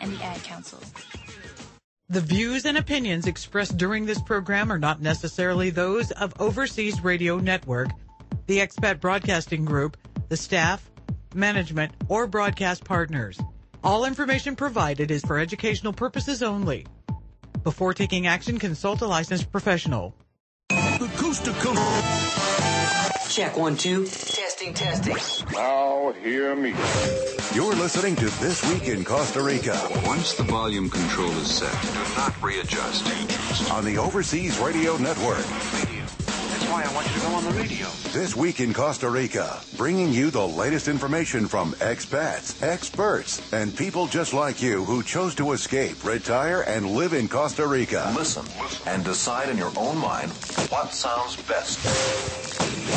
and the Ad Council. The views and opinions expressed during this program are not necessarily those of Overseas Radio Network, the Expat Broadcasting Group, the staff, management, or broadcast partners. All information provided is for educational purposes only. Before taking action, consult a licensed professional. The Coast to Coast. Check 1, 2. Testing. Now hear me. You're listening to This Week in Costa Rica. Once the volume control is set, do not readjust. On the Overseas Radio Network. That's why I want you to go on the radio. This Week in Costa Rica, bringing you the latest information from expats, experts, and people just like you who chose to escape, retire, and live in Costa Rica. Listen and decide in your own mind what sounds best.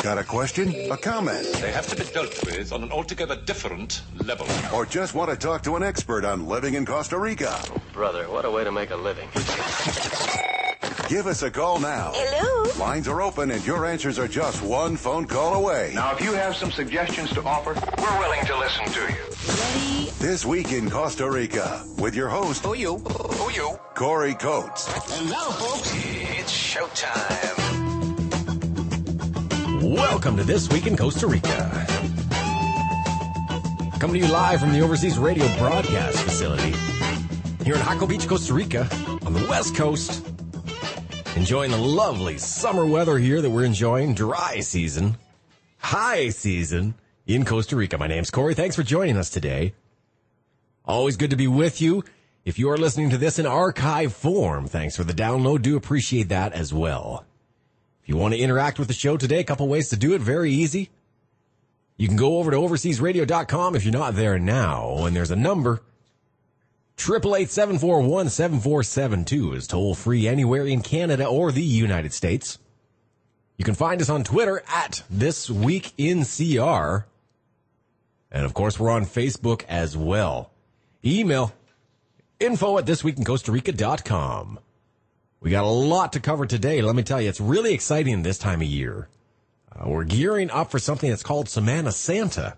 Got a question? A comment? They have to be dealt with on an altogether different level. Or just want to talk to an expert on living in Costa Rica? Brother, what a way to make a living. Give us a call now. Hello? Lines are open and your answers are just one phone call away. Now, if you have some suggestions to offer, we're willing to listen to you. Ready? This Week in Costa Rica with your host, Who you? Corey Coates. And now, folks, it's showtime. Welcome to This Week in Costa Rica. Coming to you live from the Overseas Radio Broadcast Facility here in Jaco Beach, Costa Rica on the West Coast. Enjoying the lovely summer weather here that we're enjoying. Dry season, high season in Costa Rica. My name's Corey. Thanks for joining us today. Always good to be with you. If you are listening to this in archive form, thanks for the download. Do appreciate that as well. If you want to interact with the show today, a couple ways to do it. Very easy. You can go over to overseasradio.com if you're not there now, and there's a number. 888-741-7472 is toll free anywhere in Canada or the United States. You can find us on Twitter at ThisWeekInCR. And of course, we're on Facebook as well. Email info@thisweekincostarica.com. We got a lot to cover today. Let me tell you, it's really exciting this time of year. We're gearing up for something that's called Semana Santa.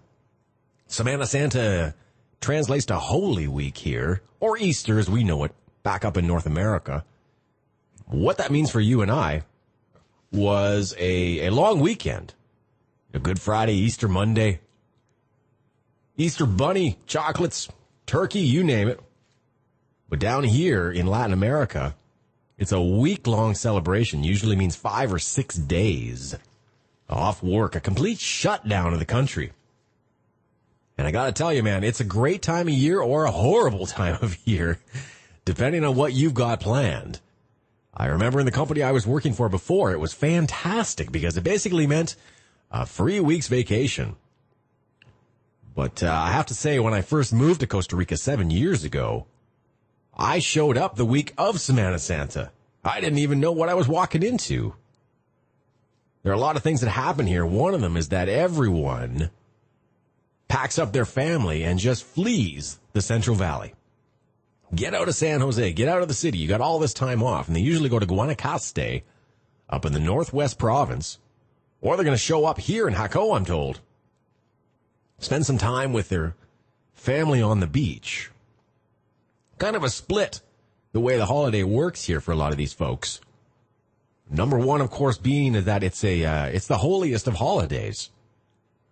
Semana Santa translates to Holy Week here, or Easter as we know it, back up in North America. What that means for you and I was a long weekend. A Good Friday, Easter Monday, Easter bunny, chocolates, turkey, you name it. But down here in Latin America, it's a week-long celebration. Usually means 5 or 6 days off work, a complete shutdown of the country. And I got to tell you, man, it's a great time of year or a horrible time of year, depending on what you've got planned. I remember in the company I was working for before, it was fantastic because it basically meant a free week's vacation. But I have to say, when I first moved to Costa Rica 7 years ago, I showed up the week of Semana Santa. I didn't even know what I was walking into. There are a lot of things that happen here. One of them is that everyone packs up their family and just flees the Central Valley. Get out of San Jose. Get out of the city. You got all this time off. And they usually go to Guanacaste up in the Northwest province. Or they're going to show up here in Jaco, I'm told. Spend some time with their family on the beach. Kind of a split the way the holiday works here for a lot of these folks. Number one, of course, being that it's the holiest of holidays.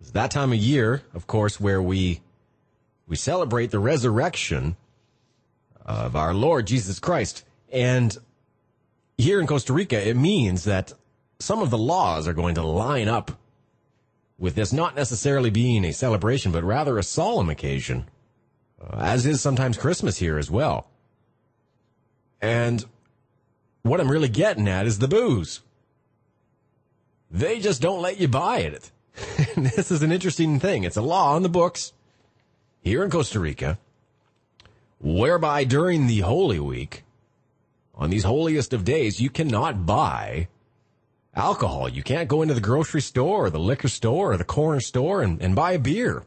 It's that time of year, of course, where we celebrate the resurrection of our Lord Jesus Christ. And here in Costa Rica, it means that some of the laws are going to line up with this not necessarily being a celebration, but rather a solemn occasion. As is sometimes Christmas here as well. And what I'm really getting at is the booze. They just don't let you buy it. This is an interesting thing. It's a law on the books here in Costa Rica, whereby during the Holy Week, on these holiest of days, you cannot buy alcohol. You can't go into the grocery store or the liquor store or the corner store and buy a beer.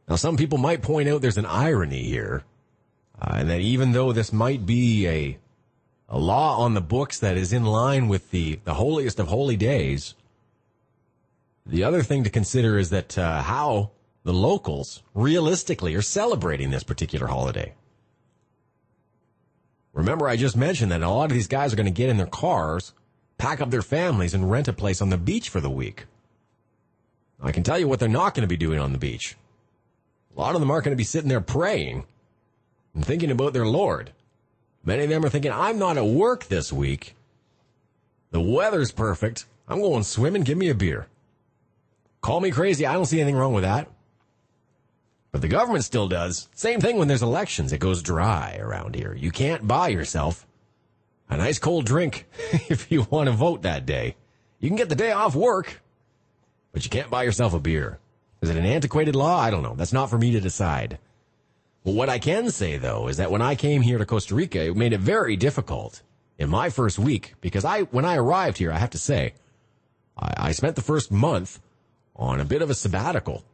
Now, some people might point out there's an irony here, and that even though this might be a law on the books that is in line with the holiest of holy days, the other thing to consider is that how the locals, realistically, are celebrating this particular holiday. Remember, I just mentioned that a lot of these guys are going to get in their cars, pack up their families, and rent a place on the beach for the week. I can tell you what they're not going to be doing on the beach. A lot of them aren't going to be sitting there praying and thinking about their Lord. Many of them are thinking, I'm not at work this week. The weather's perfect. I'm going swimming. Give me a beer. Call me crazy. I don't see anything wrong with that. But the government still does. Same thing when there's elections. It goes dry around here. You can't buy yourself a nice cold drink if you want to vote that day. You can get the day off work, but you can't buy yourself a beer. Is it an antiquated law? I don't know. That's not for me to decide. But what I can say, though, is that when I came here to Costa Rica, it made it very difficult in my first week because when I arrived here, I have to say, I spent the first month on a bit of a sabbatical.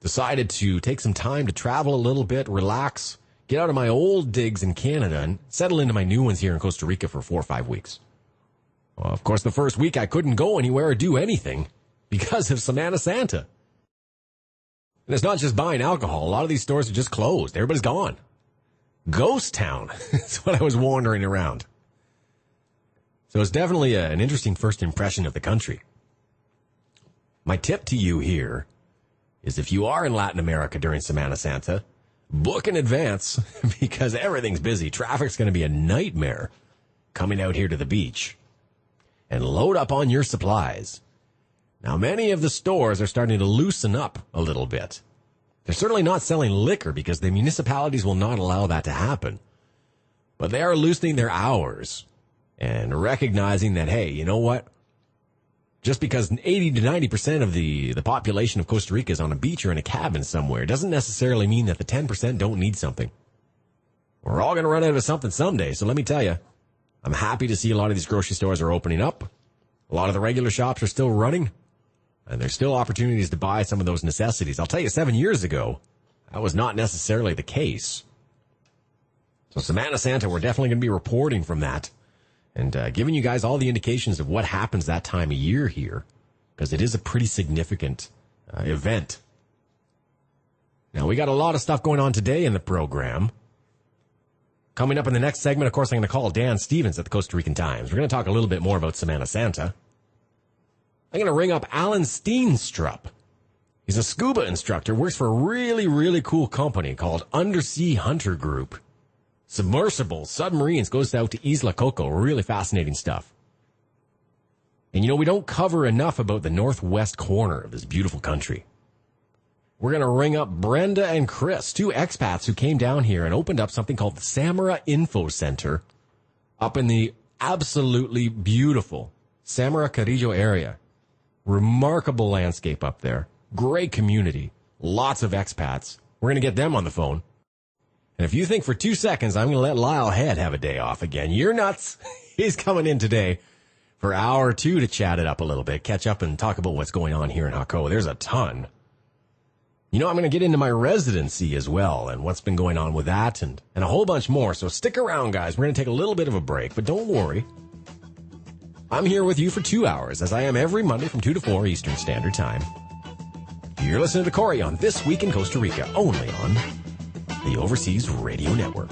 Decided to take some time to travel a little bit, relax, get out of my old digs in Canada and settle into my new ones here in Costa Rica for 4 or 5 weeks. Well, of course, the first week I couldn't go anywhere or do anything because of Semana Santa. And it's not just buying alcohol. A lot of these stores are just closed. Everybody's gone. Ghost town. That's what I was wandering around. So it's definitely an interesting first impression of the country. My tip to you here is if you are in Latin America during Semana Santa, book in advance because everything's busy. Traffic's going to be a nightmare coming out here to the beach. And load up on your supplies. Now, many of the stores are starting to loosen up a little bit. They're certainly not selling liquor because the municipalities will not allow that to happen. But they are loosening their hours and recognizing that, hey, you know what? Just because 80 to 90% of the population of Costa Rica is on a beach or in a cabin somewhere doesn't necessarily mean that the 10% don't need something. We're all going to run out of something someday. So let me tell you, I'm happy to see a lot of these grocery stores are opening up. A lot of the regular shops are still running. And there's still opportunities to buy some of those necessities. I'll tell you, 7 years ago, that was not necessarily the case. So Semana Santa, we're definitely going to be reporting from that. And giving you guys all the indications of what happens that time of year here, because it is a pretty significant event. Now, we got a lot of stuff going on today in the program. Coming up in the next segment, of course, I'm going to call Dan Stevens at the Costa Rican Times. We're going to talk a little bit more about Semana Santa. I'm going to ring up Alan Steenstrup. He's a scuba instructor, works for a really, really cool company called Undersea Hunter Group. Submersibles, submarines, goes out to Isla Coco. Really fascinating stuff. And you know, we don't cover enough about the northwest corner of this beautiful country. We're going to ring up Brenda and Chris, 2 expats who came down here and opened up something called the Samara Info Center up in the absolutely beautiful Samara Carrillo area. Remarkable landscape up there. Great community. Lots of expats. We're going to get them on the phone. And if you think for 2 seconds I'm going to let Lyle Head have a day off again, you're nuts. He's coming in today for an hour or two to chat it up a little bit, catch up and talk about what's going on here in Jaco. There's a ton. You know, I'm going to get into my residency as well and what's been going on with that and a whole bunch more. So stick around, guys. We're going to take a little bit of a break, but don't worry. I'm here with you for 2 hours, as I am every Monday from 2 to 4 Eastern Standard Time. You're listening to Corey on This Week in Costa Rica, only on the Overseas Radio Network.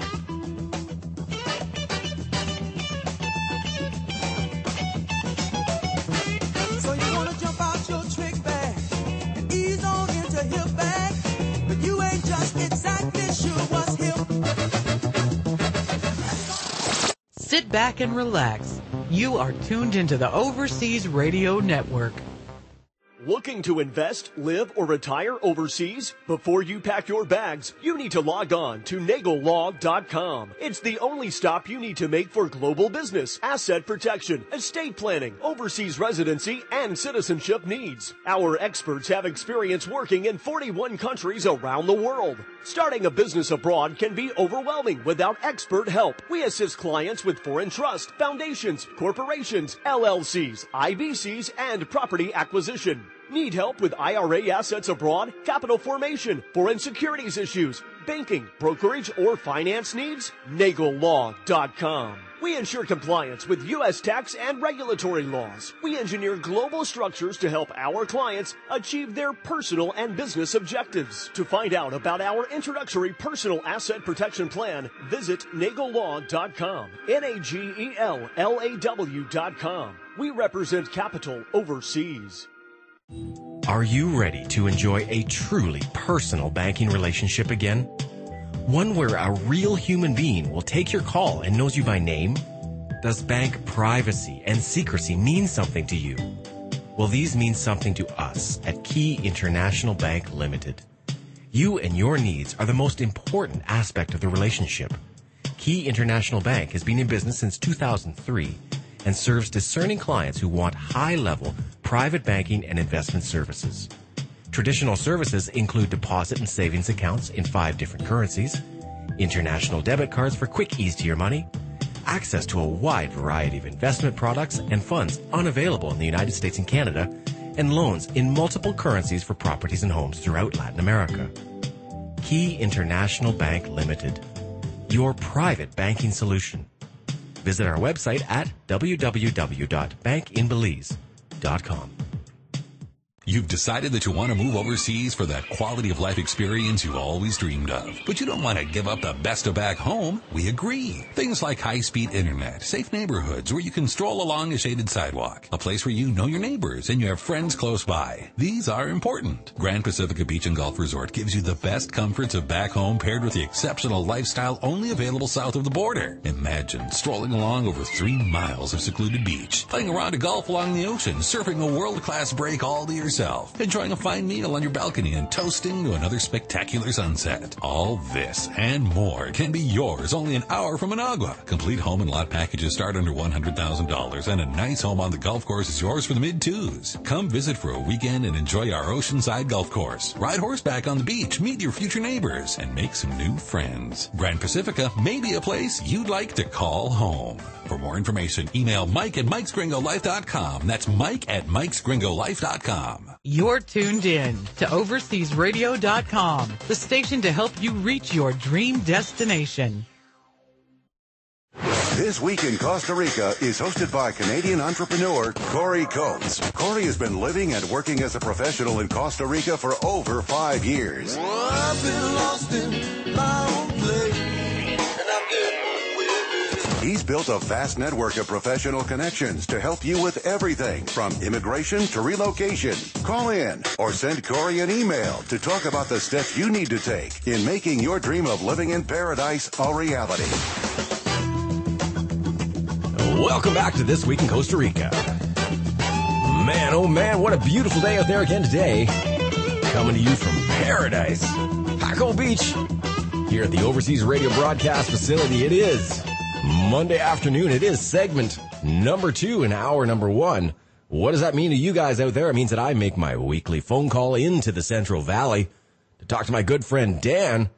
So you want to jump out your trick bag and ease on into hip bag, but you ain't just exactly sure what's hip. Sit back and relax. You are tuned into the Overseas Radio Network. Looking to invest, live, or retire overseas? Before you pack your bags, you need to log on to nagellog.com. It's the only stop you need to make for global business, asset protection, estate planning, overseas residency, and citizenship needs. Our experts have experience working in 41 countries around the world. Starting a business abroad can be overwhelming without expert help. We assist clients with foreign trust, foundations, corporations, LLCs, IBCs, and property acquisition. Need help with IRA assets abroad, capital formation, foreign securities issues, banking, brokerage, or finance needs? NagelLaw.com. We ensure compliance with U.S. tax and regulatory laws. We engineer global structures to help our clients achieve their personal and business objectives. To find out about our introductory personal asset protection plan, visit NagelLaw.com. NagelLaw.com. We represent capital overseas. Are you ready to enjoy a truly personal banking relationship again? One where a real human being will take your call and knows you by name? Does bank privacy and secrecy mean something to you? Well, these mean something to us at Key International Bank Limited. You and your needs are the most important aspect of the relationship. Key International Bank has been in business since 2003 and serves discerning clients who want high-level private banking and investment services. Traditional services include deposit and savings accounts in 5 different currencies, international debit cards for quick ease to your money, access to a wide variety of investment products and funds unavailable in the United States and Canada, and loans in multiple currencies for properties and homes throughout Latin America. Key International Bank Limited, your private banking solution. Visit our website at www.bankinbelize.com. You've decided that you want to move overseas for that quality of life experience you've always dreamed of. But you don't want to give up the best of back home. We agree. Things like high-speed internet, safe neighborhoods where you can stroll along a shaded sidewalk, a place where you know your neighbors and you have friends close by. These are important. Grand Pacifica Beach and Golf Resort gives you the best comforts of back home paired with the exceptional lifestyle only available south of the border. Imagine strolling along over 3 miles of secluded beach, playing a round of golf along the ocean, surfing a world-class break all to yourself, enjoying a fine meal on your balcony and toasting to another spectacular sunset. All this and more can be yours only an hour from Managua. Complete home and lot packages start under $100,000 and a nice home on the golf course is yours for the mid-twos. Come visit for a weekend and enjoy our oceanside golf course. Ride horseback on the beach, meet your future neighbors, and make some new friends. Grand Pacifica may be a place you'd like to call home. For more information, email Mike at Mike'sGringoLife.com. That's Mike at Mike'sGringoLife.com. You're tuned in to OverseasRadio.com, the station to help you reach your dream destination. This Week in Costa Rica is hosted by Canadian entrepreneur Corey Coates. Corey has been living and working as a professional in Costa Rica for over 5 years. I've been lost in my own place, and I'm getting He's built a vast network of professional connections to help you with everything from immigration to relocation. Call in or send Corey an email to talk about the steps you need to take in making your dream of living in paradise a reality. Welcome back to This Week in Costa Rica. Man, oh man, what a beautiful day out there again today. Coming to you from paradise, Paco Beach, here at the Overseas Radio Broadcast Facility. It is Monday afternoon. It is segment number 2 in hour number 1. What does that mean to you guys out there? It means that I make my weekly phone call into the Central Valley to talk to my good friend Dan,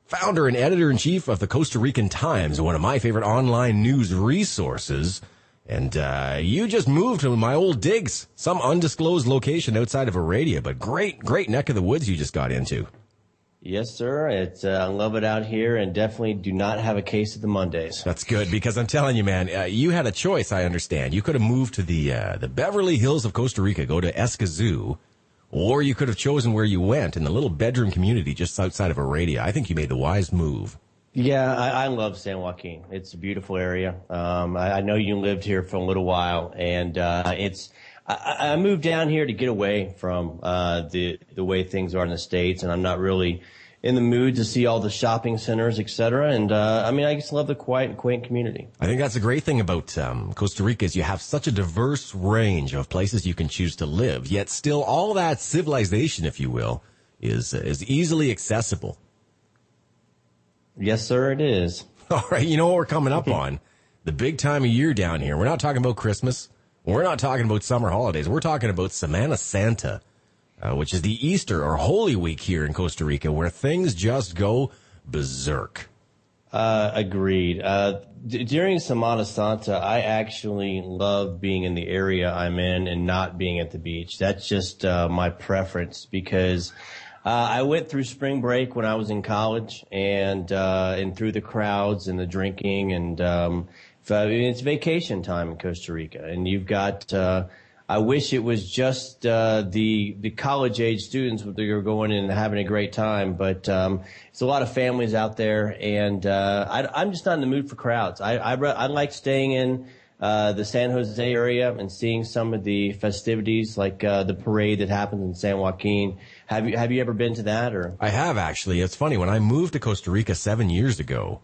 founder and editor-in-chief of the Costa Rican Times, one of my favorite online news resources. And you just moved to my old digs, some undisclosed location outside of Heredia, but great neck of the woods you just got into. Yes, sir. I love it out here, and definitely do not have a case of the Mondays. That's good, because I'm telling you, man, you had a choice, I understand. You could have moved to the Beverly Hills of Costa Rica, go to Escazú, or you could have chosen where you went in the little bedroom community just outside of Heredia. I think you made the wise move. Yeah, I love San Joaquin. It's a beautiful area. I know you lived here for a little while, and I moved down here to get away from the way things are in the States, and I'm not really in the mood to see all the shopping centers, et cetera. And I just love the quiet and quaint community. I think that's a great thing about Costa Rica is you have such a diverse range of places you can choose to live, yet still all that civilization, if you will, is easily accessible. Yes, sir, it is. All right, you know what we're coming up on? The big time of year down here. We're not talking about Christmas. We're not talking about summer holidays. We're talking about Semana Santa, which is the Easter or Holy Week here in Costa Rica, where things just go berserk. Agreed. During Semana Santa, I actually love being in the area I'm in and not being at the beach. That's just my preference because I went through spring break when I was in college and through the crowds and the drinking and it's vacation time in Costa Rica, and you've got. I wish it was just the college age students that are going in and having a great time, but it's a lot of families out there, and I'm just not in the mood for crowds. I like staying in the San Jose area and seeing some of the festivities, like the parade that happens in San Joaquin. Have you ever been to that? Or I have, actually. It's funny, when I moved to Costa Rica 7 years ago,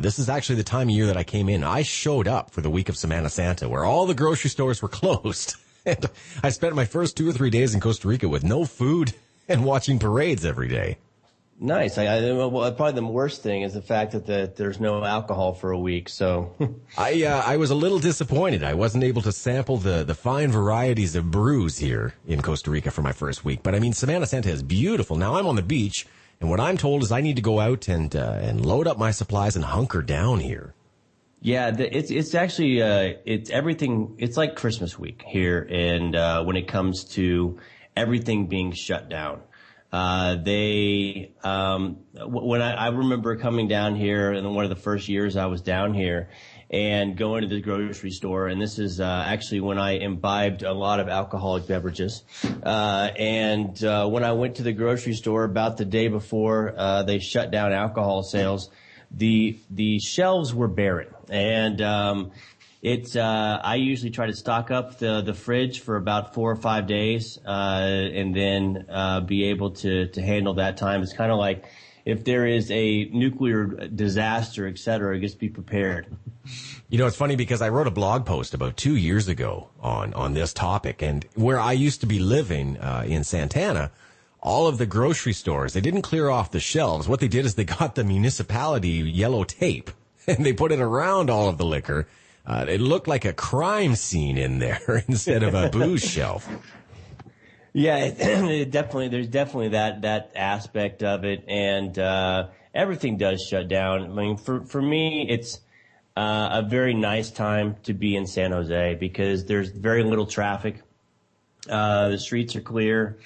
this is actually the time of year that I came in. I showed up for the week of Semana Santa, where all the grocery stores were closed. And I spent my first 2 or 3 days in Costa Rica with no food and watching parades every day. Nice. Well, probably the worst thing is the fact that there's no alcohol for a week. So I was a little disappointed. I wasn't able to sample the fine varieties of brews here in Costa Rica for my first week. But I mean, Semana Santa is beautiful. Now I'm on the beach, and what I'm told is I need to go out and load up my supplies and hunker down here. Yeah, it's actually it's everything. It's like Christmas week here, and when it comes to everything being shut down, when I remember coming down here, and one of the first years I was down here, and going to the grocery store, and this is actually when I imbibed a lot of alcoholic beverages, and when I went to the grocery store about the day before they shut down alcohol sales. The shelves were barren, and I usually try to stock up the fridge for about 4 or 5 days, and then be able to handle that time. It's kind of like if there is a nuclear disaster, et cetera, just be prepared. You know, it's funny because I wrote a blog post about 2 years ago on this topic, and where I used to be living in Santana, all of the grocery stores, they didn't clear off the shelves. What they did is they got the municipality yellow tape and they put it around all of the liquor. It looked like a crime scene in there instead of a booze shelf. Yeah, there's definitely that aspect of it, and everything does shut down. I mean, for me, it's a very nice time to be in San Jose because there's very little traffic. The streets are clear.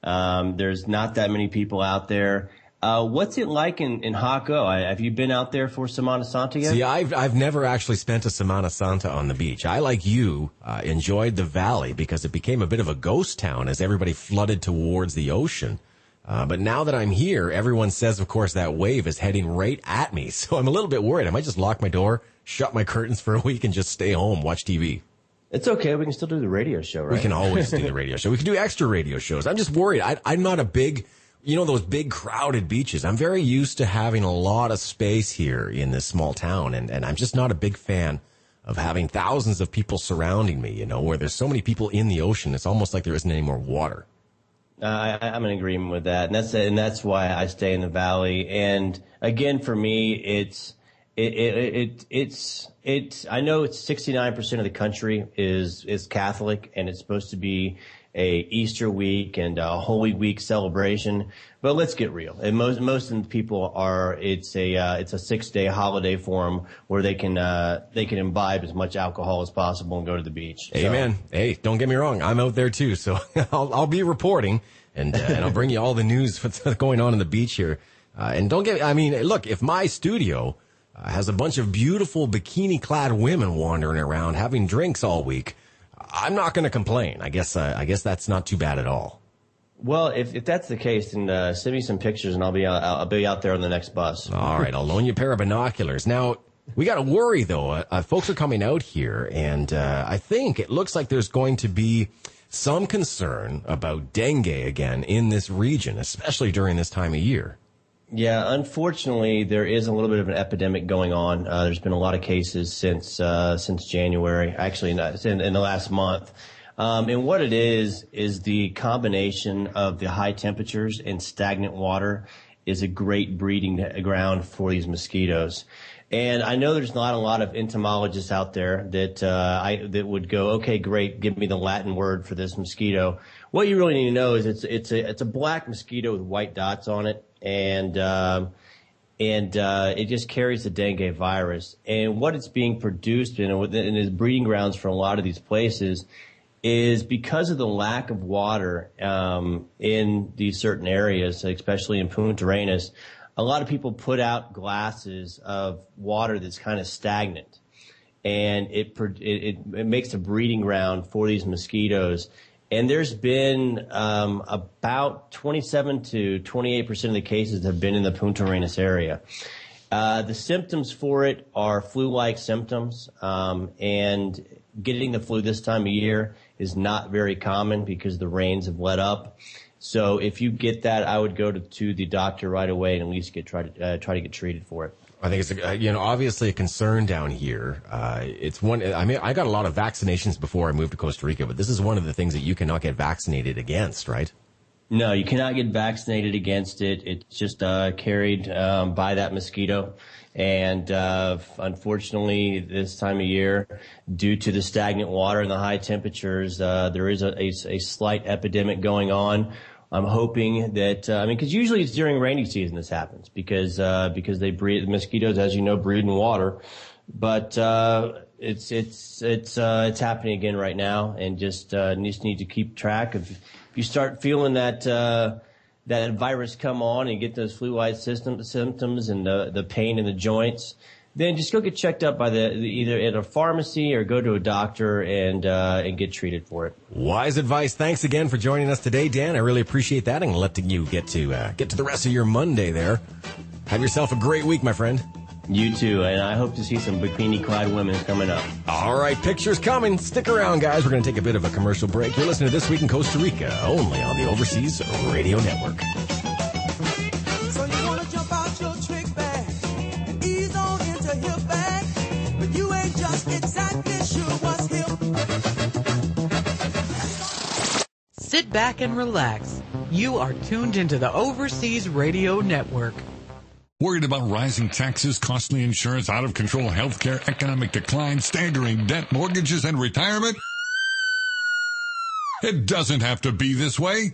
There's not that many people out there. What's it like in Jaco? Have you been out there for Semana Santa yet? See, I've never actually spent a Semana Santa on the beach. I, like you, enjoyed the valley because it became a bit of a ghost town as everybody flooded towards the ocean. But now that I'm here, everyone says, of course, that wave is heading right at me. So I'm a little bit worried. I might just lock my door, shut my curtains for a week, and just stay home, watch TV. It's okay. We can still do the radio show, right? We can always do the radio show. We can do extra radio shows. I'm just worried. I'm not a big, those big crowded beaches. I'm very used to having a lot of space here in this small town. And I'm just not a big fan of having thousands of people surrounding me, where there's so many people in the ocean. It's almost like there isn't any more water. I'm in agreement with that. And that's why I stay in the valley. And again, for me, it's I know it's 69% of the country is Catholic, and it's supposed to be a Easter week and a Holy Week celebration. But let's get real. And most of the people it's a 6-day holiday for them where they can imbibe as much alcohol as possible and go to the beach. Amen. So, hey, don't get me wrong. I'm out there too. So I'll be reporting and I'll bring you all the news what's going on the beach here. And look, if my studio has a bunch of beautiful bikini-clad women wandering around having drinks all week, I'm not going to complain. I guess that's not too bad at all. Well, if that's the case, then send me some pictures and I'll be out there on the next bus. All right, I'll loan you a pair of binoculars. Now, we got to worry though. Folks are coming out here, and I think it looks like there's going to be some concern about dengue again in this region, especially during this time of year. Yeah, unfortunately, there is a little bit of an epidemic going on. There's been a lot of cases since January, actually in the last month. And what it is the combination of the high temperatures and stagnant water is a great breeding ground for these mosquitoes. And I know there's not a lot of entomologists out there that would go, okay, great, give me the Latin word for this mosquito. What you really need to know is it's a black mosquito with white dots on it. And and it just carries the dengue virus. And what it's being produced in its breeding grounds for a lot of these places is because of the lack of water in these certain areas, especially in Punta Arenas. A lot of people put out glasses of water that's kind of stagnant, and it makes a breeding ground for these mosquitoes. And there's been about 27 to 28% of the cases have been in the Punta Arenas area. The symptoms for it are flu-like symptoms, and getting the flu this time of year is not very common because the rains have let up. So if you get that, I would go to the doctor right away and at least try to get treated for it. I think it's obviously a concern down here. It's one. I mean, I got a lot of vaccinations before I moved to Costa Rica, but this is one of the things that you cannot get vaccinated against, right? No, you cannot get vaccinated against it. It's just carried by that mosquito. And unfortunately, this time of year, due to the stagnant water and the high temperatures, there is a slight epidemic going on. I'm hoping that because usually it's during rainy season this happens because they breed, the mosquitoes, as you know, breed in water. But it's happening again right now, and just need to keep track of. If you start feeling that virus come on and get those flu-like symptoms and the pain in the joints, then just go get checked up by either at a pharmacy or go to a doctor and get treated for it. Wise advice. Thanks again for joining us today, Dan. I really appreciate that, and letting you get to the rest of your Monday there. Have yourself a great week, my friend. You too, and I hope to see some bikini-clad women coming up. All right, pictures coming. Stick around, guys. We're going to take a bit of a commercial break. You're listening to This Week in Costa Rica, only on the Overseas Radio Network. So you want to jump out your trick bag and ease on into hip bag, but you ain't just exactly sure what's hip. Sit back and relax. You are tuned into the Overseas Radio Network. Worried about rising taxes, costly insurance, out-of-control healthcare, economic decline, staggering debt, mortgages, and retirement? It doesn't have to be this way.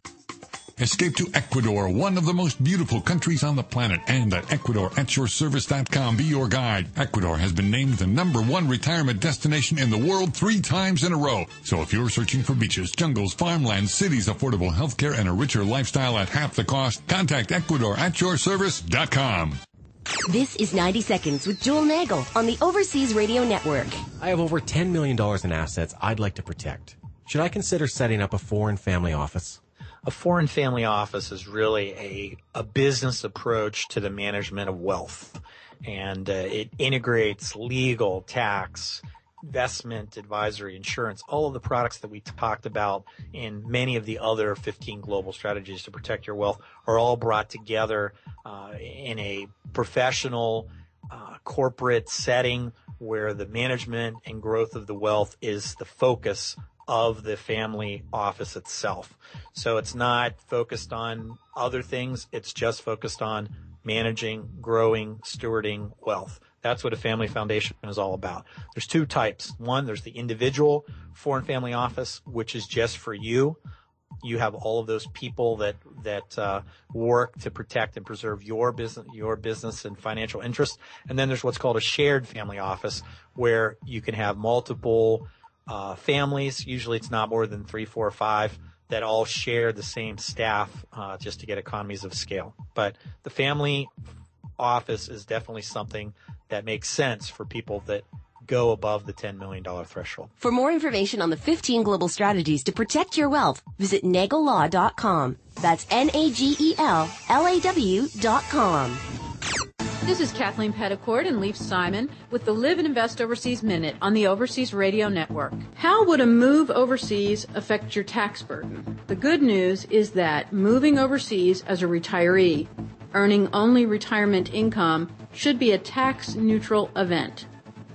Escape to Ecuador, one of the most beautiful countries on the planet, and at EcuadorAtYourService.com. Be your guide. Ecuador has been named the #1 retirement destination in the world 3 times in a row. So if you're searching for beaches, jungles, farmlands, cities, affordable healthcare, and a richer lifestyle at half the cost, contact EcuadorAtYourService.com. This is 90 Seconds with Joel Nagel on the Overseas Radio Network. I have over $10 million in assets I'd like to protect. Should I consider setting up a foreign family office? A foreign family office is really a business approach to the management of wealth. And it integrates legal, tax, investment, advisory, insurance, all of the products that we talked about in many of the other 15 global strategies to protect your wealth are all brought together in a professional corporate setting where the management and growth of the wealth is the focus of the family office itself. So it's not focused on other things. It's just focused on managing, growing, stewarding wealth. That's what a family foundation is all about. There's 2 types. One, there's the individual foreign family office, which is just for you. You have all of those people that work to protect and preserve your business and financial interests. And then there's what's called a shared family office, where you can have multiple families. Usually it's not more than 3, 4, or 5 that all share the same staff just to get economies of scale. But the family office is definitely something that makes sense for people that go above the $10 million threshold. For more information on the 15 global strategies to protect your wealth, visit nagellaw.com. That's NAGELLAW.com. This is Kathleen Petticord and Leif Simon with the Live and Invest Overseas Minute on the Overseas Radio Network. How would a move overseas affect your tax burden? The good news is that moving overseas as a retiree, earning only retirement income, should be a tax-neutral event.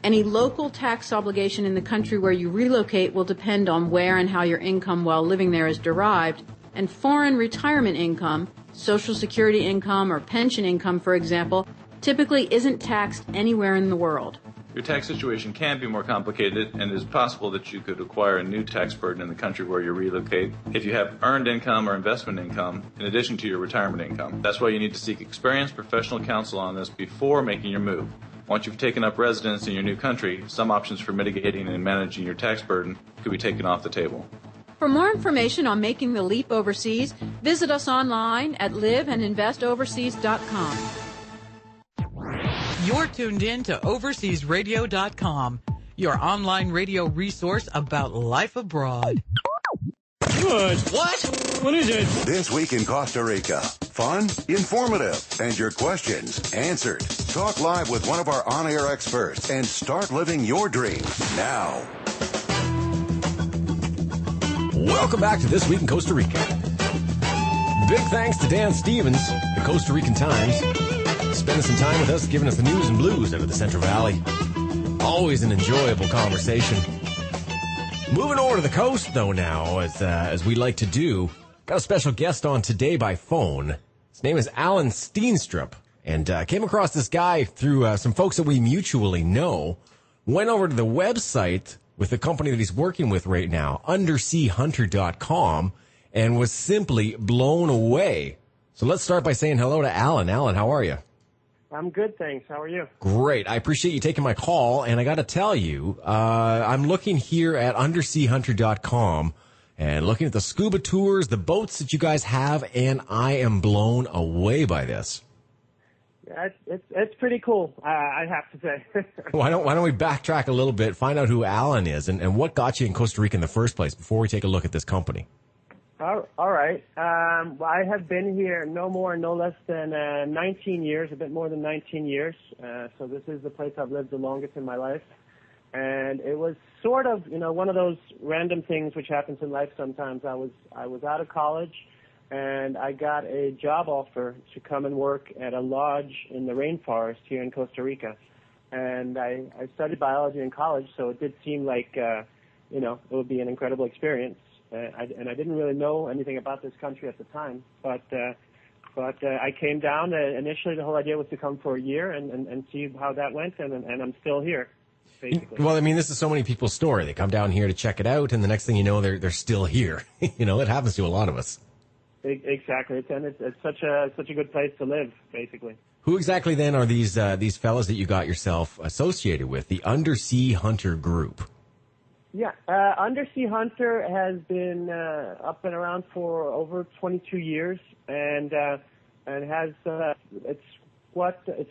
Any local tax obligation in the country where you relocate will depend on where and how your income while living there is derived, and foreign retirement income, Social Security income or pension income, for example, typically isn't taxed anywhere in the world. Your tax situation can be more complicated, and it is possible that you could acquire a new tax burden in the country where you relocate if you have earned income or investment income in addition to your retirement income. That's why you need to seek experienced professional counsel on this before making your move. Once you've taken up residence in your new country, some options for mitigating and managing your tax burden could be taken off the table. For more information on making the leap overseas, visit us online at liveandinvestoverseas.com. You're tuned in to overseasradio.com, your online radio resource about life abroad. Good. What? What is it? This week in Costa Rica. Fun, informative, and your questions answered. Talk live with one of our on-air experts and start living your dream now. Welcome back to This Week in Costa Rica. Big thanks to Dan Stevens, the Costa Rican Times, spending some time with us, giving us the news and blues out of the Central Valley. Always an enjoyable conversation. Moving over to the coast, though, now, as we like to do. Got a special guest on today by phone. His name is Alan Steenstrup, and came across this guy through some folks that we mutually know. Went over to the website with the company that he's working with right now, underseahunter.com, and was simply blown away. So let's start by saying hello to Alan. Alan, how are you? I'm good, thanks. How are you? Great. I appreciate you taking my call, and I got to tell you, I'm looking here at underseahunter.com and looking at the scuba tours, the boats that you guys have, and I am blown away by this. Yeah, it's pretty cool, I have to say. Why don't we backtrack a little bit, find out who Alan is, and what got you in Costa Rica in the first place before we take a look at this company? All right. I have been here no less than 19 years, a bit more than 19 years. So this is the place I've lived the longest in my life. And it was sort of, one of those random things which happens in life sometimes. I was out of college, and I got a job offer to come and work at a lodge in the rainforest here in Costa Rica. And I studied biology in college, so it did seem like, it would be an incredible experience. And I didn't really know anything about this country at the time, but I came down. Initially, the whole idea was to come for a year and see how that went, and I'm still here, basically. Well, I mean, this is so many people's story. They come down here to check it out, and the next thing you know, they're still here. It happens to a lot of us. Exactly, it's such a good place to live, basically. Who exactly then are these fellas that you got yourself associated with, the Undersea Hunter Group? Yeah, Undersea Hunter has been up and around for over 22 years, and has it's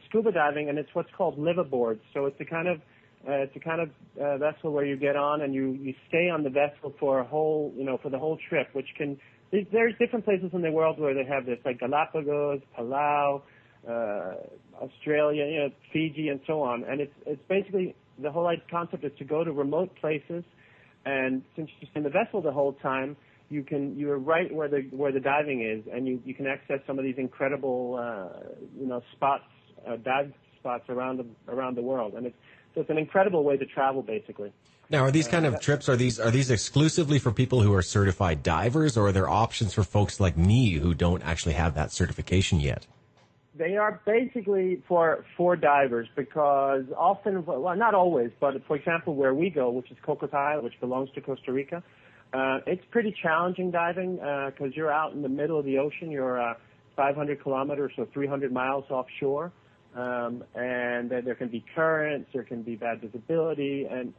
scuba diving, and it's what's called liveaboard. So it's a kind of vessel where you get on and you stay on the vessel for a whole for the whole trip. Which there's different places in the world where they have this, like Galapagos, Palau, Australia, Fiji, and so on. And it's basically, the whole concept is to go to remote places, and since you're in the vessel the whole time, you're right where the diving is, and you can access some of these incredible spots, dive spots around the world, and it's an incredible way to travel, basically. Now, are these kind of trips, are these exclusively for people who are certified divers, or are there options for folks like me who don't actually have that certification yet? They are basically for divers, because often, well, not always, but for example, where we go, which is Cocos Island, which belongs to Costa Rica, it's pretty challenging diving, because you're out in the middle of the ocean. You're 500 kilometers, so 300 miles offshore, and there can be currents, there can be bad visibility, and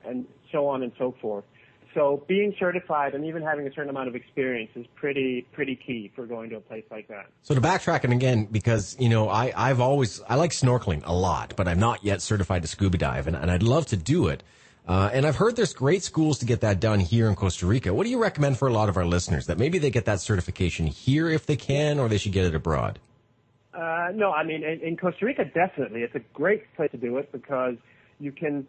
so on and so forth. So being certified and even having a certain amount of experience is pretty key for going to a place like that. So to backtrack, and again, because, I like snorkeling a lot, but I'm not yet certified to scuba dive, and I'd love to do it. And I've heard there's great schools to get that done here in Costa Rica. What do you recommend for a lot of our listeners, that maybe they get that certification here if they can, or they should get it abroad? No, I mean, in Costa Rica, definitely. It's a great place to do it, because you can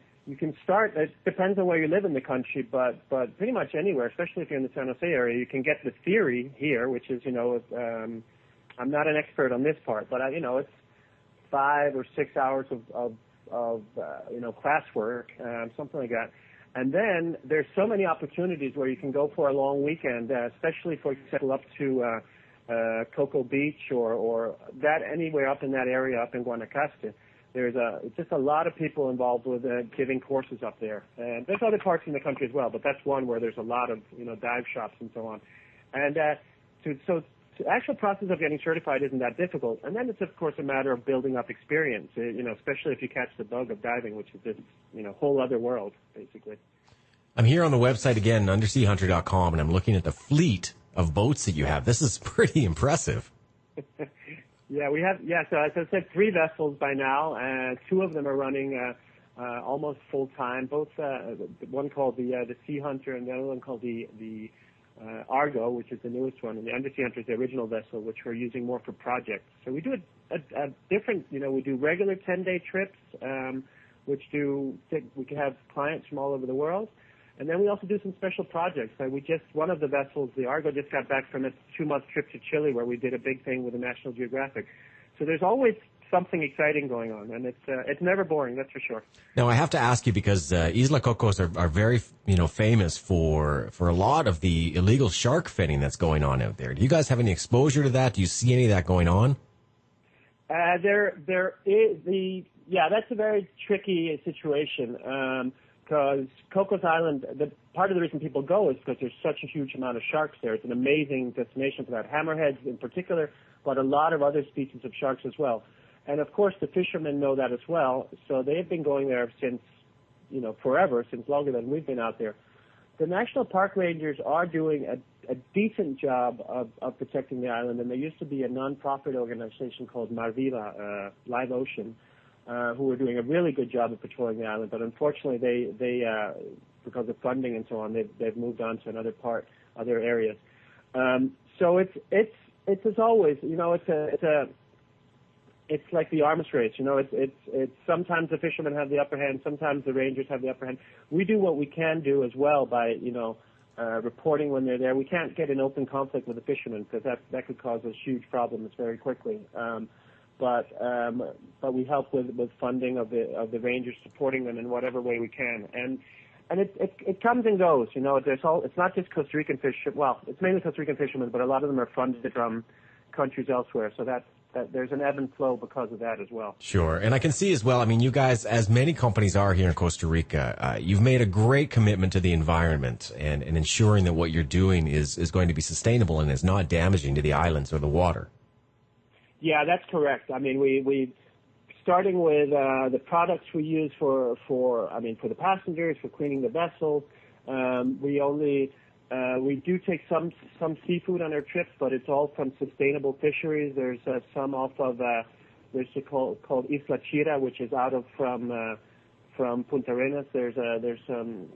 start, it depends on where you live in the country, but pretty much anywhere, especially if you're in the San Jose area, you can get the theory here, which is, I'm not an expert on this part, but it's 5 or 6 hours of classwork, something like that. And then there's so many opportunities where you can go for a long weekend, especially, for example, up to Cocoa Beach or that, anywhere up in that area, up in Guanacaste, there's just a lot of people involved with giving courses up there. And there's other parts in the country as well, but that's one where there's a lot of, dive shops and so on. And the actual process of getting certified isn't that difficult. And then it's, of course, a matter of building up experience, especially if you catch the bug of diving, which is this, whole other world, basically. I'm here on the website again, underseahunter.com, and I'm looking at the fleet of boats that you have. This is pretty impressive. Yeah, we have, so as I said, 3 vessels by now, and 2 of them are running almost full time. Both, one called the Sea Hunter and the other one called the Argo, which is the newest one, and the Undersea Hunter is the original vessel, which we're using more for projects. So we do a different, we do regular 10-day trips, we can have clients from all over the world. And then we also do some special projects. One of the vessels, the Argo, just got back from a 2-month trip to Chile where we did a big thing with the National Geographic. So there's always something exciting going on, and it's never boring, that's for sure. Now, I have to ask you, because Isla Cocos are very, famous for a lot of the illegal shark finning that's going on out there. Do you guys have any exposure to that? Do you see any of that going on? There is that's a very tricky situation. Because Cocos Island, part of the reason people go is because there's such a huge amount of sharks there. It's an amazing destination for that. Hammerheads in particular, but a lot of other species of sharks as well. And of course, the fishermen know that as well. So they've been going there since, forever, since longer than we've been out there. The National Park Rangers are doing a decent job of protecting the island. And there used to be a non-profit organization called Mar Viva, Live Ocean, who were doing a really good job of patrolling the island, but unfortunately they because of funding and so on, they've moved on to other areas. So it's as always, it's like the arms race, it's sometimes the fishermen have the upper hand, sometimes the rangers have the upper hand. We do what we can do as well by, reporting when they're there. We can't get in open conflict with the fishermen because that could cause us huge problems very quickly. But we help with funding of the rangers, supporting them in whatever way we can, and it comes and goes. It's not just Costa Rican fishermen. Well, it's mainly Costa Rican fishermen, but a lot of them are funded from countries elsewhere. So that there's an ebb and flow because of that as well. Sure, and I can see as well. You guys, as many companies are here in Costa Rica, you've made a great commitment to the environment and ensuring that what you're doing is going to be sustainable and is not damaging to the islands or the water. Yeah, that's correct. We starting with the products we use for the passengers, for cleaning the vessels. We do take some seafood on our trips, but it's all from sustainable fisheries. There's some off of there's called Isla Chira, which is out of from Punta Arenas. There's some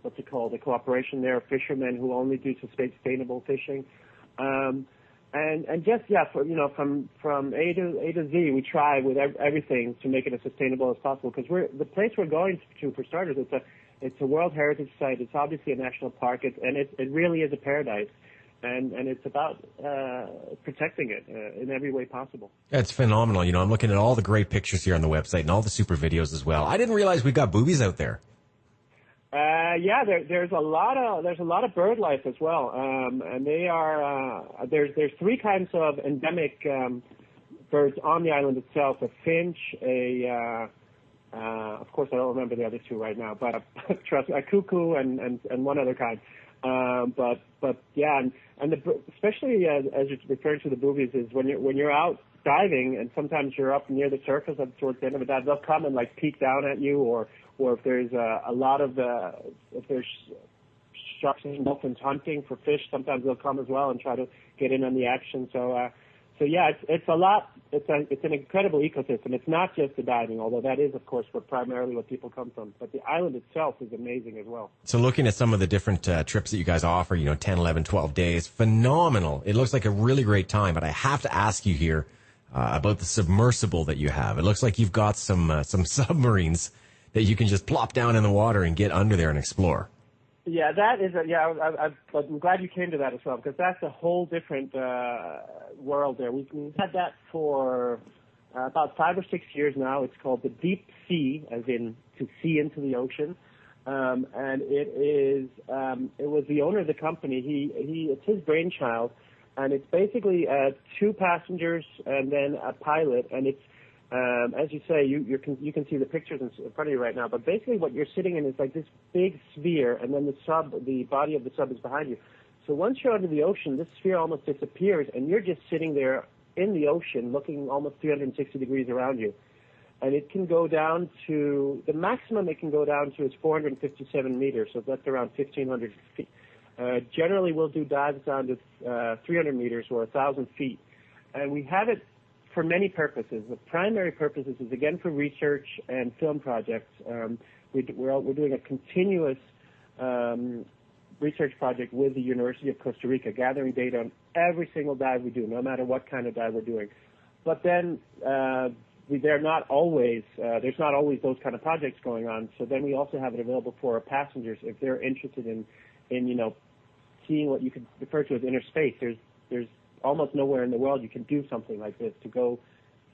what's it called? A cooperation there of fishermen who only do sustainable fishing. And just from A to Z, we try with everything to make it as sustainable as possible. Because the place we're going to, for starters, it's a World Heritage Site. It's obviously a national park, and it really is a paradise. And it's about protecting it in every way possible. It's phenomenal. I'm looking at all the great pictures here on the website and all the super videos as well. I didn't realize we got boobies out there. There's a lot of bird life as well, and they are there's 3 kinds of endemic birds on the island itself: a finch, of course I don't remember the other 2 right now, but a cuckoo and one other kind. But yeah, and especially as you're referring to the boobies, is when you're out diving and sometimes you're up near the surface towards the end of a dive, they'll come and peek down at you, or if there's if there's sharks and dolphins hunting for fish, sometimes they'll come as well and try to get in on the action. So yeah, it's a lot. It's an incredible ecosystem. It's not just the diving, although that is, of course, primarily what people come from. But the island itself is amazing as well. So looking at some of the different trips that you guys offer, 10, 11, 12 days, phenomenal. It looks like a really great time. But I have to ask you here about the submersible that you have. It looks like you've got some submarines that you can just plop down in the water and get under there and explore. Yeah, that is I'm glad you came to that as well, because that's a whole different world there. We've had that for about 5 or 6 years now. It's called the Deep Sea, as in to see into the ocean. And it was the owner of the company. It's his brainchild, and it's basically 2 passengers and then a pilot, and it's As you say, you can see the pictures in front of you right now, but basically what you're sitting in is like this big sphere, and then the body of the sub is behind you. So once you're under the ocean, this sphere almost disappears, and you're just sitting there in the ocean looking almost 360 degrees around you. And it can go down to, the maximum it can go down to is 457 meters, so that's around 1,500 feet. Generally, we'll do dives down to 300 meters or 1,000 feet. And we have it for many purposes. The primary purpose is again for research and film projects. We're doing a continuous research project with the University of Costa Rica, gathering data on every single dive we do, no matter what kind of dive we're doing. But then they're not always, there's not always those kind of projects going on. So then we also have it available for our passengers if they're interested in seeing what you could refer to as inner space. There's almost nowhere in the world you can do something like this, to go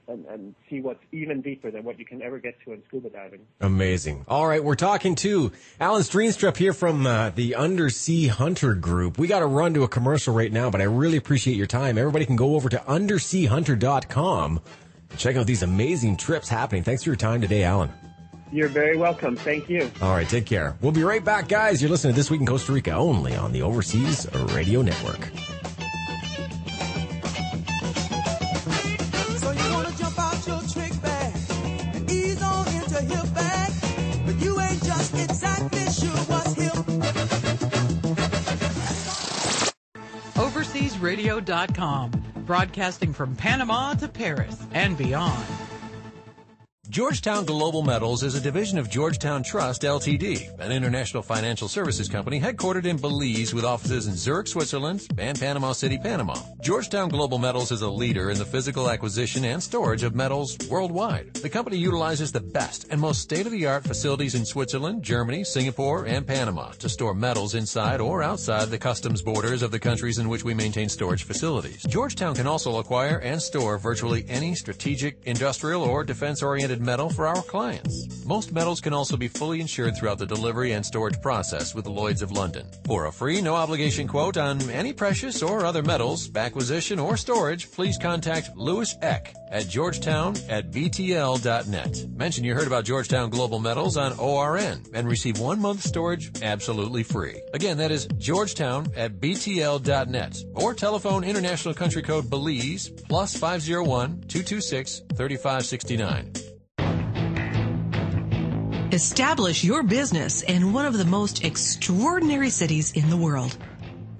and see what's even deeper than what you can ever get to in scuba diving. Amazing. All right, we're talking to Alan Steenstrup here from the Undersea Hunter Group. We got to run to a commercial right now, but I really appreciate your time. Everybody can go over to underseahunter.com and check out these amazing trips happening. Thanks for your time today, Alan. You're very welcome. Thank you. All right, take care. We'll be right back, guys. You're listening to This Week in Costa Rica, only on the Overseas Radio Network. OverseasRadio.com, broadcasting from Panama to Paris and beyond. Georgetown Global Metals is a division of Georgetown Trust, Ltd., an international financial services company headquartered in Belize with offices in Zurich, Switzerland, and Panama City, Panama. Georgetown Global Metals is a leader in the physical acquisition and storage of metals worldwide. The company utilizes the best and most state-of-the-art facilities in Switzerland, Germany, Singapore, and Panama to store metals inside or outside the customs borders of the countries in which we maintain storage facilities. Georgetown can also acquire and store virtually any strategic, industrial, or defense-oriented metal for our clients. Most metals can also be fully insured throughout the delivery and storage process with Lloyd's of London. For a free, no-obligation quote on any precious or other metals, acquisition, or storage, please contact Louis Eck at georgetown@btl.net. Mention you heard about Georgetown Global Metals on ORN and receive 1 month storage absolutely free. Again, that is georgetown@btl.net, or telephone International Country Code Belize plus 501-226-3569. Establish your business in one of the most extraordinary cities in the world.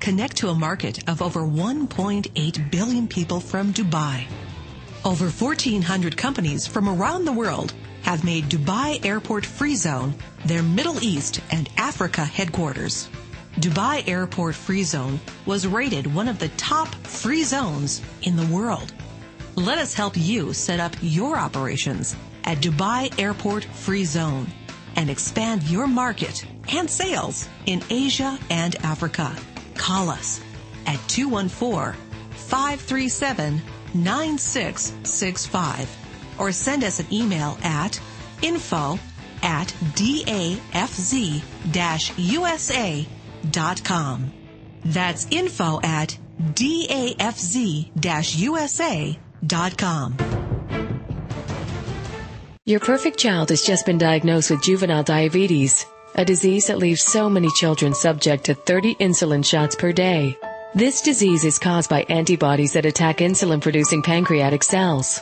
Connect to a market of over 1.8 billion people from Dubai. Over 1,400 companies from around the world have made Dubai Airport Free Zone their Middle East and Africa headquarters. Dubai Airport Free Zone was rated one of the top free zones in the world. Let us help you set up your operations at Dubai Airport Free Zone and expand your market and sales in Asia and Africa. Call us at 214-537-9665 or send us an email at info@dafz-usa.com. That's info@dafz-usa.com. Your perfect child has just been diagnosed with juvenile diabetes, a disease that leaves so many children subject to 30 insulin shots per day. This disease is caused by antibodies that attack insulin-producing pancreatic cells.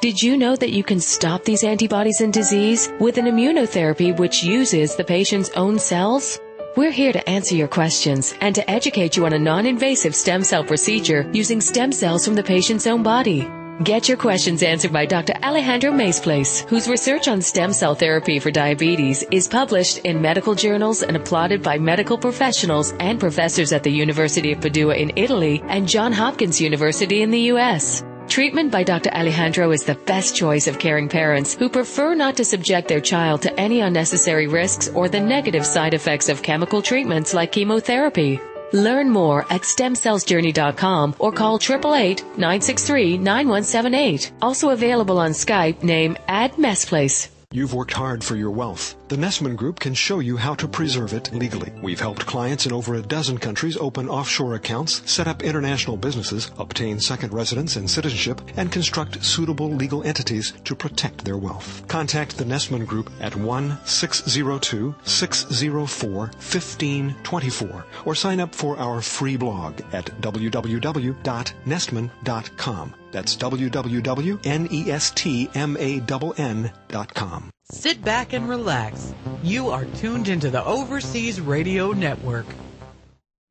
Did you know that you can stop these antibodies in disease with an immunotherapy which uses the patient's own cells? We're here to answer your questions and to educate you on a non-invasive stem cell procedure using stem cells from the patient's own body. Get your questions answered by Dr. Alejandro Maesplace, whose research on stem cell therapy for diabetes is published in medical journals and applauded by medical professionals and professors at the University of Padua in Italy and Johns Hopkins University in the U.S. Treatment by Dr. Alejandro is the best choice of caring parents who prefer not to subject their child to any unnecessary risks or the negative side effects of chemical treatments like chemotherapy. Learn more at stemcellsjourney.com or call 888-963-9178. Also available on Skype, name @Maesplace. You've worked hard for your wealth. The Nessman Group can show you how to preserve it legally. We've helped clients in over a dozen countries open offshore accounts, set up international businesses, obtain second residence and citizenship, and construct suitable legal entities to protect their wealth. Contact the Nessman Group at 1-602-604-1524 or sign up for our free blog at www.nestman.com. That's www.nestmann.com. Sit back and relax. You are tuned into the Overseas Radio Network.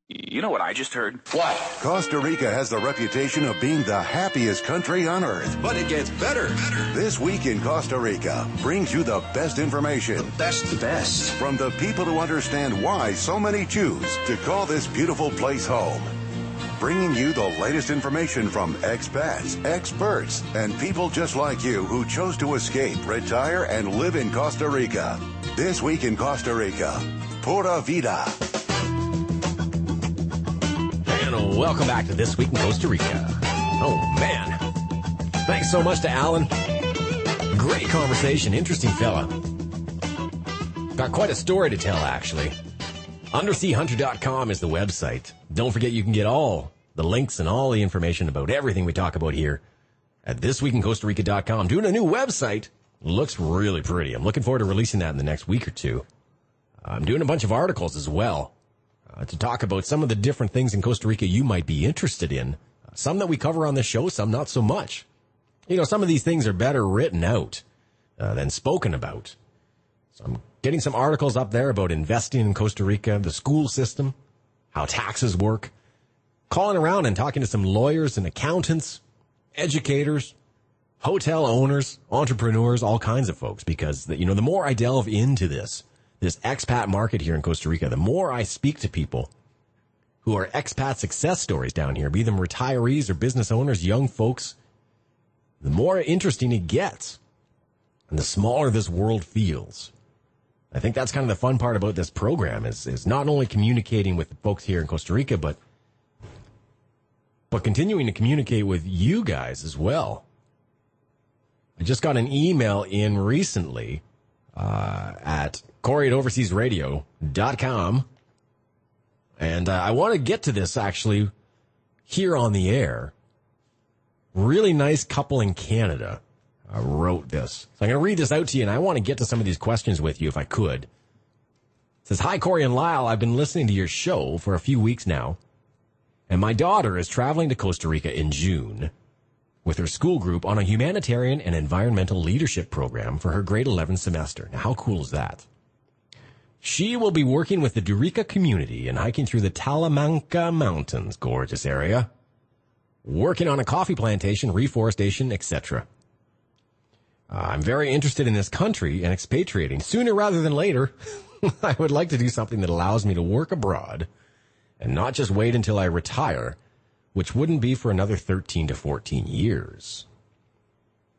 You know what I just heard? What? Costa Rica has the reputation of being the happiest country on earth. But it gets better. This Week in Costa Rica brings you the best information. The best. From the people who understand why so many choose to call this beautiful place home. Bringing you the latest information from expats, experts, and people just like you who chose to escape, retire, and live in Costa Rica. This Week in Costa Rica. Pura Vida. And welcome back to This Week in Costa Rica. Oh, man. Thanks so much to Alan. Great conversation. Interesting fella. Got quite a story to tell, actually. UnderseaHunter.com is the website. Don't forget you can get all the links and all the information about everything we talk about here at thisweekincostarica.com. Doing a new website. Looks really pretty. I'm looking forward to releasing that in the next week or two. I'm doing a bunch of articles as well to talk about some of the different things in Costa Rica you might be interested in. Some that we cover on the show, some not so much. You know, some of these things are better written out than spoken about. So I'm getting some articles up there about investing in Costa Rica, the school system, how taxes work, calling around and talking to some lawyers and accountants, educators, hotel owners, entrepreneurs, all kinds of folks, because the more I delve into this expat market here in Costa Rica, the more I speak to people who are expat success stories down here, be them retirees or business owners, young folks, the more interesting it gets and the smaller this world feels. I think that's kind of the fun part about this program is not only communicating with the folks here in Costa Rica, but continuing to communicate with you guys as well. I just got an email in recently at Corey at overseasradio.com, and I want to get to this actually here on the air. Really nice couple in Canada wrote this. So I'm going to read this out to you, and I want to get to some of these questions with you if I could. It says, "Hi, Corey and Lyle. I've been listening to your show for a few weeks now, and my daughter is traveling to Costa Rica in June with her school group on a humanitarian and environmental leadership program for her grade 11 semester. Now, how cool is that? She will be working with the Durica community and hiking through the Talamanca Mountains, gorgeous area, working on a coffee plantation, reforestation, etc. I'm very interested in this country and expatriating sooner rather than later. I would like to do something that allows me to work abroad and not just wait until I retire, which wouldn't be for another 13 to 14 years.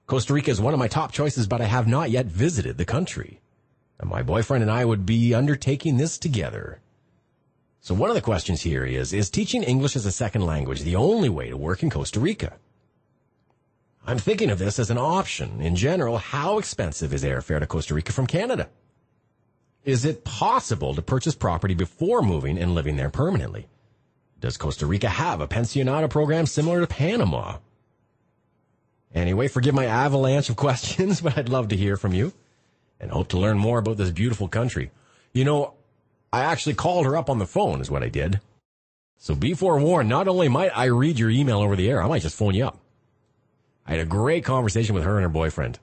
Costa Rica is one of my top choices, but I have not yet visited the country. And my boyfriend and I would be undertaking this together. So one of the questions here is teaching English as a second language the only way to work in Costa Rica? I'm thinking of this as an option. In general, how expensive is airfare to Costa Rica from Canada? Is it possible to purchase property before moving and living there permanently? Does Costa Rica have a pensionado program similar to Panama? Anyway, forgive my avalanche of questions, but I'd love to hear from you and hope to learn more about this beautiful country. You know, I actually called her up on the phone is what I did. So be forewarned, not only might I read your email over the air, I might just phone you up. I had a great conversation with her and her boyfriend,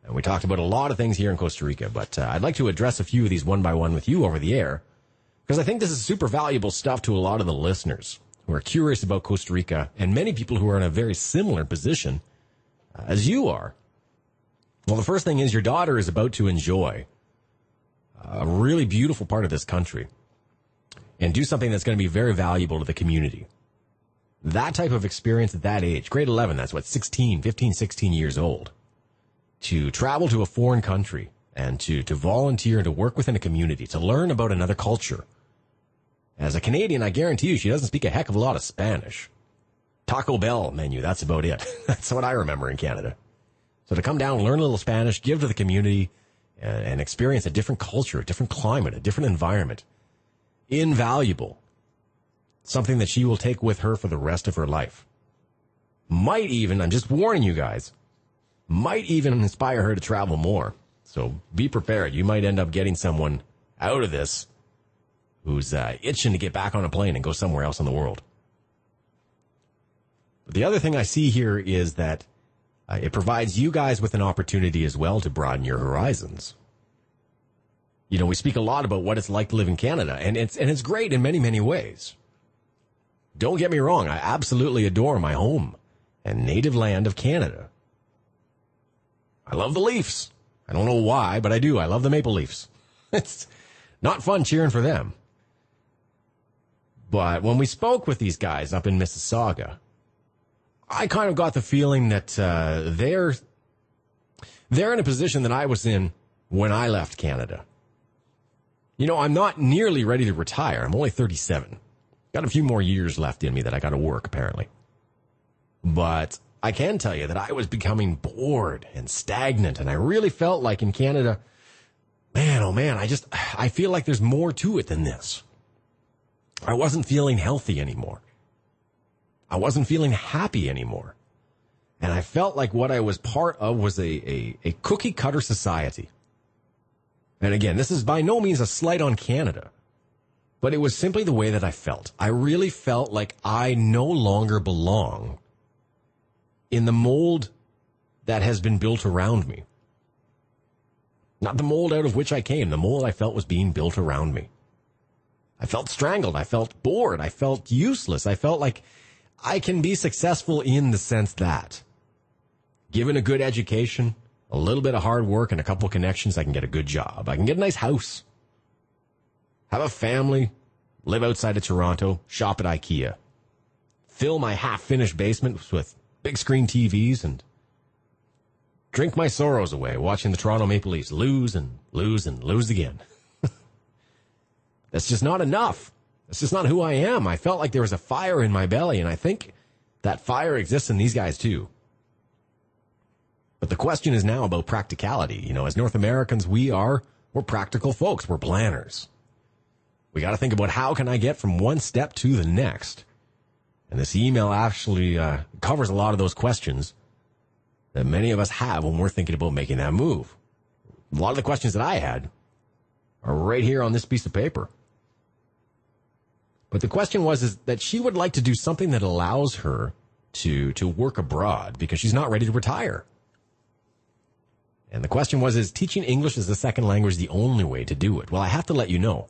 and we talked about a lot of things here in Costa Rica, but I'd like to address a few of these one by one with you over the air, because I think this is super valuable stuff to a lot of the listeners who are curious about Costa Rica and many people who are in a very similar position as you are. Well, the first thing is your daughter is about to enjoy a really beautiful part of this country and do something that's going to be very valuable to the community. That type of experience at that age, grade 11, that's what, 15, 16 years old, to travel to a foreign country and to volunteer and to work within a community, to learn about another culture. As a Canadian, I guarantee you she doesn't speak a heck of a lot of Spanish. Taco Bell menu, that's about it. That's what I remember in Canada. So to come down, learn a little Spanish, give to the community, and experience a different culture, a different climate, a different environment. Invaluable. Something that she will take with her for the rest of her life. Might even, I'm just warning you guys, might even inspire her to travel more. So be prepared. You might end up getting someone out of this who's itching to get back on a plane and go somewhere else in the world. But the other thing I see here is that it provides you guys with an opportunity as well to broaden your horizons. You know, we speak a lot about what it's like to live in Canada, and it's great in many, many ways. Don't get me wrong, I absolutely adore my home and native land of Canada. I love the Leafs. I don't know why, but I do. I love the Maple Leafs. It's not fun cheering for them. But when we spoke with these guys up in Mississauga, I kind of got the feeling that they're in a position that I was in when I left Canada. You know, I'm not nearly ready to retire. I'm only 37. Got a few more years left in me that I got to work, apparently. But I can tell you that I was becoming bored and stagnant, and I really felt like in Canada, man, oh man, I feel like there's more to it than this. I wasn't feeling healthy anymore. I wasn't feeling happy anymore. And I felt like what I was part of was a cookie-cutter society. And again, this is by no means a slight on Canada, but it was simply the way that I felt. I really felt like I no longer belong in the mold that has been built around me. Not the mold out of which I came. The mold I felt was being built around me. I felt strangled. I felt bored. I felt useless. I felt like I can be successful in the sense that, given a good education, a little bit of hard work, and a couple connections, I can get a good job. I can get a nice house, have a family, live outside of Toronto, shop at IKEA, fill my half-finished basement with big screen TVs, and drink my sorrows away watching the Toronto Maple Leafs lose and lose and lose again. That's just not enough. That's just not who I am. I felt like there was a fire in my belly, and I think that fire exists in these guys too. But the question is now about practicality. You know, as North Americans, we're practical folks. We're planners. We got to think about how can I get from one step to the next. And this email actually covers a lot of those questions that many of us have when we're thinking about making that move. A lot of the questions that I had are right here on this piece of paper. But the question is that she would like to do something that allows her to work abroad because she's not ready to retire. And the question is teaching English as a second language the only way to do it? Well, I have to let you know.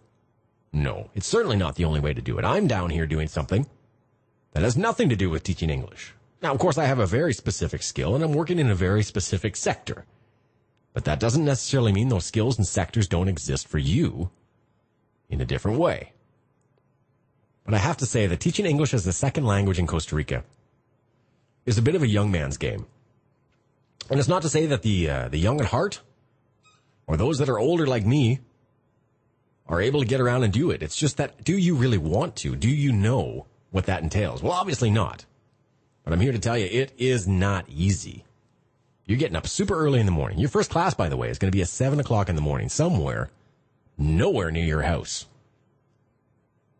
No, it's certainly not the only way to do it. I'm down here doing something that has nothing to do with teaching English. Now, of course, I have a very specific skill, and I'm working in a very specific sector. But that doesn't necessarily mean those skills and sectors don't exist for you in a different way. But I have to say that teaching English as a second language in Costa Rica is a bit of a young man's game. And it's not to say that the young at heart or those that are older like me are able to get around and do it. It's just that, do you really want to? Do you know what that entails? Well, obviously not. But I'm here to tell you, it is not easy. You're getting up super early in the morning. Your first class, by the way, is going to be at 7 o'clock in the morning somewhere, nowhere near your house.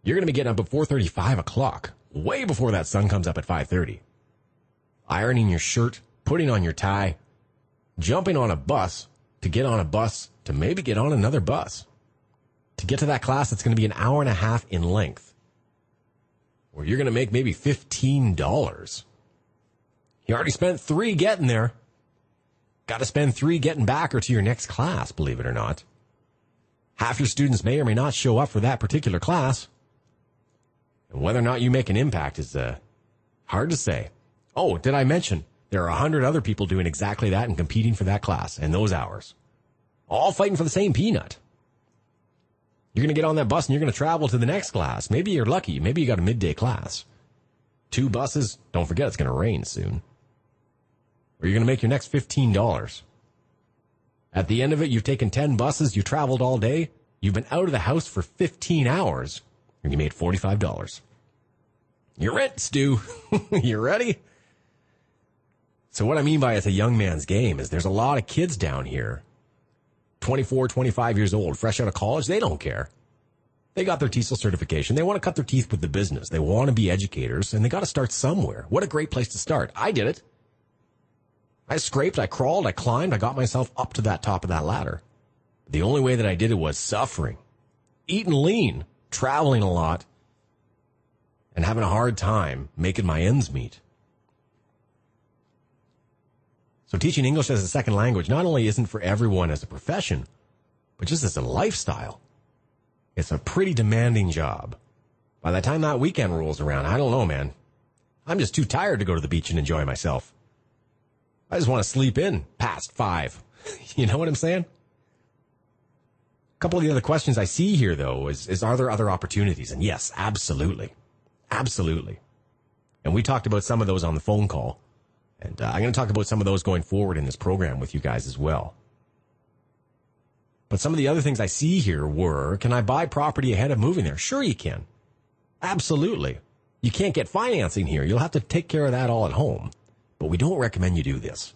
You're going to be getting up at 4:30, 5 o'clock, way before that sun comes up at 5:30. Ironing your shirt, putting on your tie, jumping on a bus to get on a bus to maybe get on another bus. To get to that class, that's going to be an hour and a half in length. Or you're going to make maybe $15. You already spent $3 getting there. Got to spend $3 getting back or to your next class, believe it or not. Half your students may or may not show up for that particular class. And whether or not you make an impact is hard to say. Oh, did I mention there are 100 other people doing exactly that and competing for that class and those hours? All fighting for the same peanut. You're going to get on that bus and you're going to travel to the next class. Maybe you're lucky. Maybe you got a midday class. 2 buses. Don't forget it's going to rain soon. Or you're going to make your next $15. At the end of it, you've taken 10 buses. You traveled all day. You've been out of the house for 15 hours. And you made $45. You're it, Stu. You ready? So what I mean by it's a young man's game is there's a lot of kids down here 24, 25 years old, fresh out of college, they don't care. They got their TESOL certification. They want to cut their teeth with the business. They want to be educators, and they got to start somewhere. What a great place to start. I did it. I scraped, I crawled, I climbed, I got myself up to that top of that ladder. The only way that I did it was suffering, eating lean, traveling a lot, and having a hard time making my ends meet. So teaching English as a second language not only isn't for everyone as a profession, but just as a lifestyle. It's a pretty demanding job. By the time that weekend rolls around, I don't know, man. I'm just too tired to go to the beach and enjoy myself. I just want to sleep in past 5. You know what I'm saying? A couple of the other questions I see here, though, is are there other opportunities? And yes, absolutely. Absolutely. And we talked about some of those on the phone call. And I'm going to talk about some of those going forward in this program with you guys as well. But some of the other things I see here were, can I buy property ahead of moving there? Sure you can. Absolutely. You can't get financing here. You'll have to take care of that all at home. But we don't recommend you do this.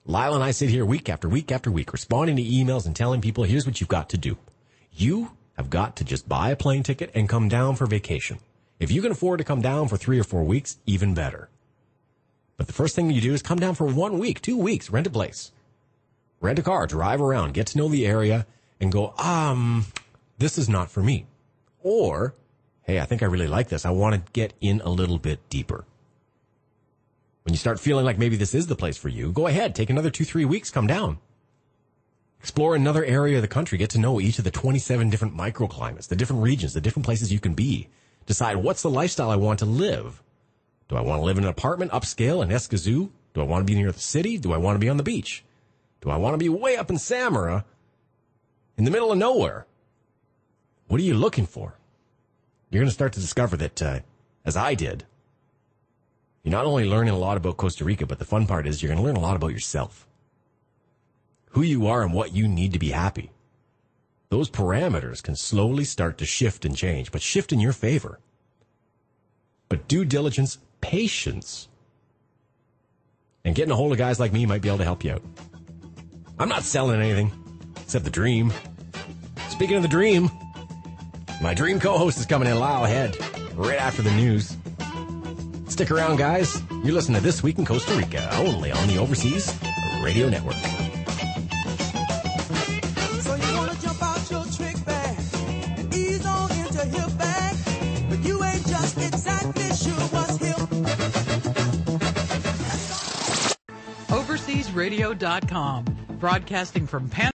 Lyle and I sit here week after week after week responding to emails and telling people, here's what you've got to do. You have got to just buy a plane ticket and come down for vacation. If you can afford to come down for 3 or 4 weeks, even better. But the first thing you do is come down for 1 week, 2 weeks, rent a place. Rent a car, drive around, get to know the area, and go, this is not for me. Or, hey, I think I really like this. I want to get in a little bit deeper. When you start feeling like maybe this is the place for you, go ahead, take another 2-3 weeks, come down. Explore another area of the country, get to know each of the 27 different microclimates, the different regions, the different places you can be. Decide what's the lifestyle I want to live. Do I want to live in an apartment, upscale in Escazú? Do I want to be near the city? Do I want to be on the beach? Do I want to be way up in Samara, in the middle of nowhere? What are you looking for? You're going to start to discover that, as I did, you're not only learning a lot about Costa Rica, but the fun part is you're going to learn a lot about yourself. Who you are and what you need to be happy. Those parameters can slowly start to shift and change, but shift in your favor. But due diligence, patience, and getting a hold of guys like me might be able to help you out. I'm not selling anything, except the dream. Speaking of the dream, my dream co-host is coming in Lyle ahead, right after the news. Stick around, guys. You're listening to This Week in Costa Rica, only on the Overseas Radio Network. So you want to jump out your trick bag and ease on into hip bag, but you ain't just exactly sure what's hip. OverseasRadio.com, broadcasting from Panama.